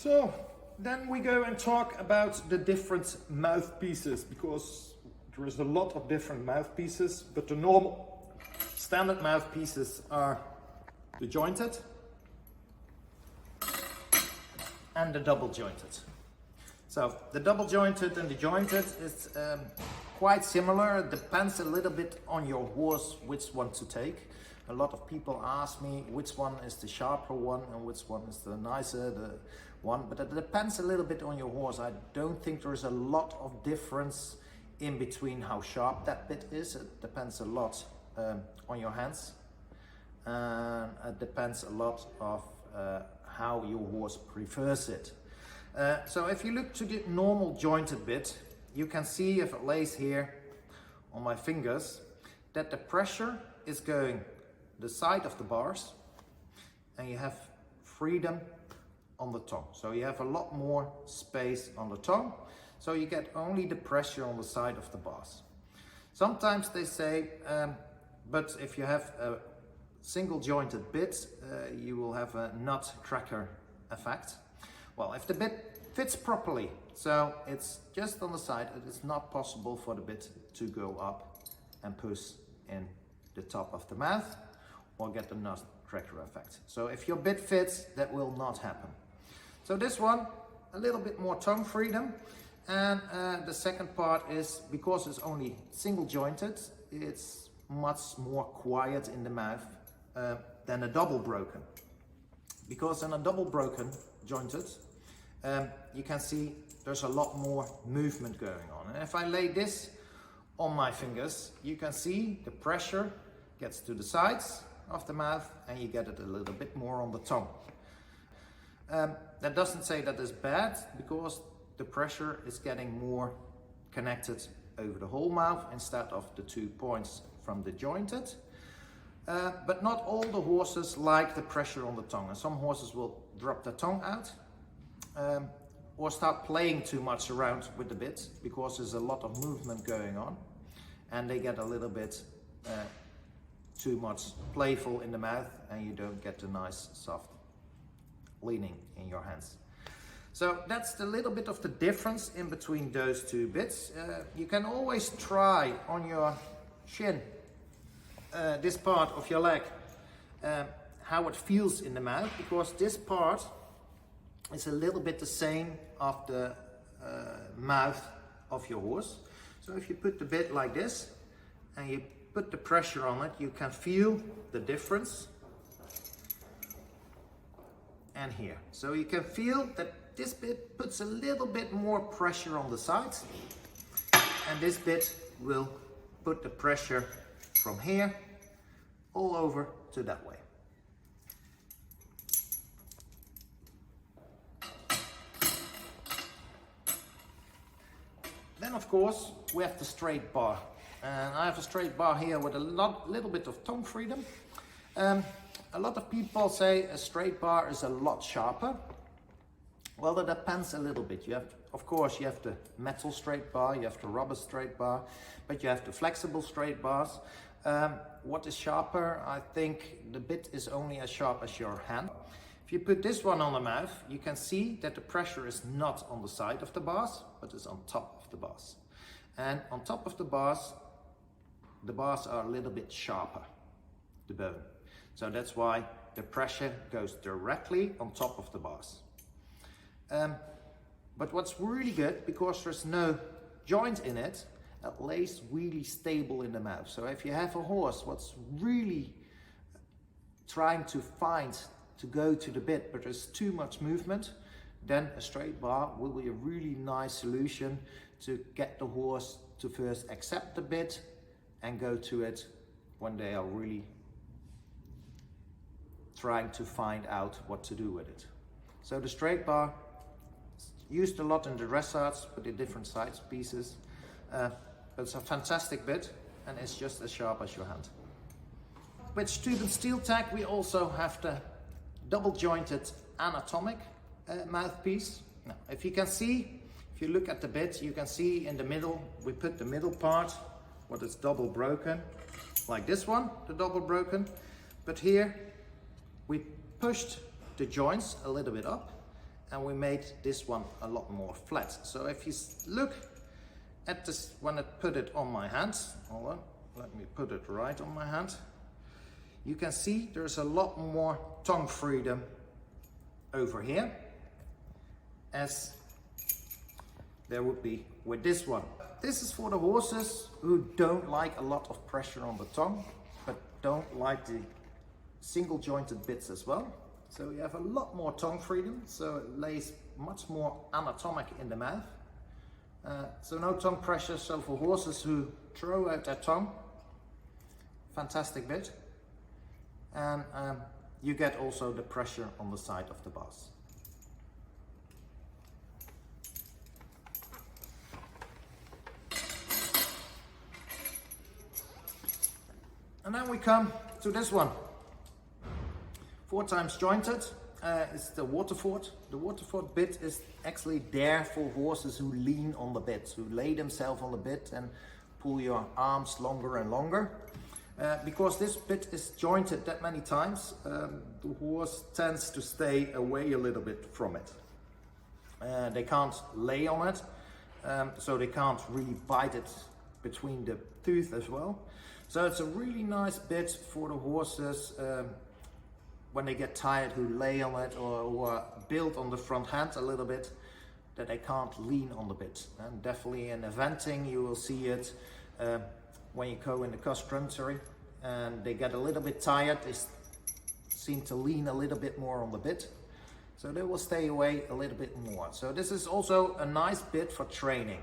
So then we go and talk about the different mouthpieces, because there is a lot of different mouthpieces, but the normal standard mouthpieces are the jointed and the double jointed. So the double jointed and the jointed is quite similar. It depends a little bit on your horse which one to take. A lot of people ask me which one is the sharper one and which one is the nicer one, but it depends a little bit on your horse. I don't think there is a lot of difference in between how sharp that bit is. It depends a lot on your hands, and it depends a lot of how your horse prefers it. So if you look to the normal jointed bit, you can see, if it lays here on my fingers, that the pressure is going the side of the bars, and you have freedom on the tongue. So you have a lot more space on the tongue, so you get only the pressure on the side of the bars. Sometimes they say, but if you have a single jointed bit, you will have a nut cracker effect. Well, if the bit fits properly, so it's just on the side, it is not possible for the bit to go up and push in the top of the mouth or get the nut cracker effect. So if your bit fits, that will not happen. So this one, a little bit more tongue freedom. And the second part is, because it's only single jointed, it's much more quiet in the mouth than a double broken. Because in a double broken jointed, you can see there's a lot more movement going on. And if I lay this on my fingers, you can see the pressure gets to the sides of the mouth, and you get it a little bit more on the tongue. That doesn't say that is bad, because the pressure is getting more connected over the whole mouth instead of the 2 points from the jointed. But not all the horses like the pressure on the tongue, and some horses will drop their tongue out or start playing too much around with the bit, because there's a lot of movement going on, and they get a little bit too much playful in the mouth, and you don't get the nice soft leaning in your hands. So that's the little bit of the difference in between those two bits. You can always try on your shin, this part of your leg, how it feels in the mouth, because this part is a little bit the same of the mouth of your horse. So if you put the bit like this and you put the pressure on it, you can feel the difference. And here, so you can feel that this bit puts a little bit more pressure on the sides, and this bit will put the pressure from here all over to that way. Then of course we have the straight bar, and I have a straight bar here with a little bit of tongue freedom. A lot of people say a straight bar is a lot sharper. Well, that depends a little bit. You have, of course, you have the metal straight bar, you have the rubber straight bar, but you have the flexible straight bars. What is sharper? I think the bit is only as sharp as your hand. If you put this one on the mouth, you can see that the pressure is not on the side of the bars, but is on top of the bars. And on top of the bars are a little bit sharper, the bone. So that's why the pressure goes directly on top of the bars. But what's really good, because there's no joint in it, it lays really stable in the mouth. So if you have a horse what's really trying to find to go to the bit, but there's too much movement, then a straight bar will be a really nice solution to get the horse to first accept the bit and go to it when they are really trying to find out what to do with it. So the straight bar is used a lot in the dressage with the different size pieces. But it's a fantastic bit, and it's just as sharp as your hand. With STEELTEC we also have the double jointed anatomic mouthpiece. Now, if you can see, if you look at the bit, you can see in the middle, we put the middle part, what is double broken, like this one, the double broken. But here, we pushed the joints a little bit up, and we made this one a lot more flat. So if you look at this, when I put it on my hand, hold on, let me put it right on my hand, you can see there's a lot more tongue freedom over here as there would be with this one. This is for the horses who don't like a lot of pressure on the tongue, but don't like the single jointed bits as well. So you have a lot more tongue freedom, so it lays much more anatomic in the mouth. So no tongue pressure, so for horses who throw out their tongue, fantastic bit. And you get also the pressure on the side of the bars. And then we come to this one. 4 times jointed. It's the Waterford. The Waterford bit is actually there for horses who lean on the bit, who lay themselves on the bit and pull your arms longer and longer. Because this bit is jointed that many times, the horse tends to stay away a little bit from it. They can't lay on it, so they can't really bite it between the tooth as well. So it's a really nice bit for the horses when they get tired, who lay on it or build on the front hand a little bit, that they can't lean on the bit. And definitely in eventing you will see it when you go in the cross country and they get a little bit tired, they seem to lean a little bit more on the bit. So they will stay away a little bit more. So this is also a nice bit for training.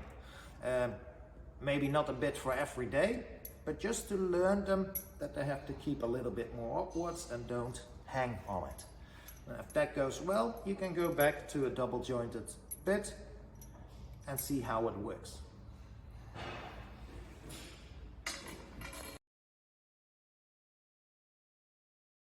Maybe not a bit for every day, but just to learn them that they have to keep a little bit more upwards and don't hang on it. And if that goes well, you can go back to a double jointed bit and see how it works.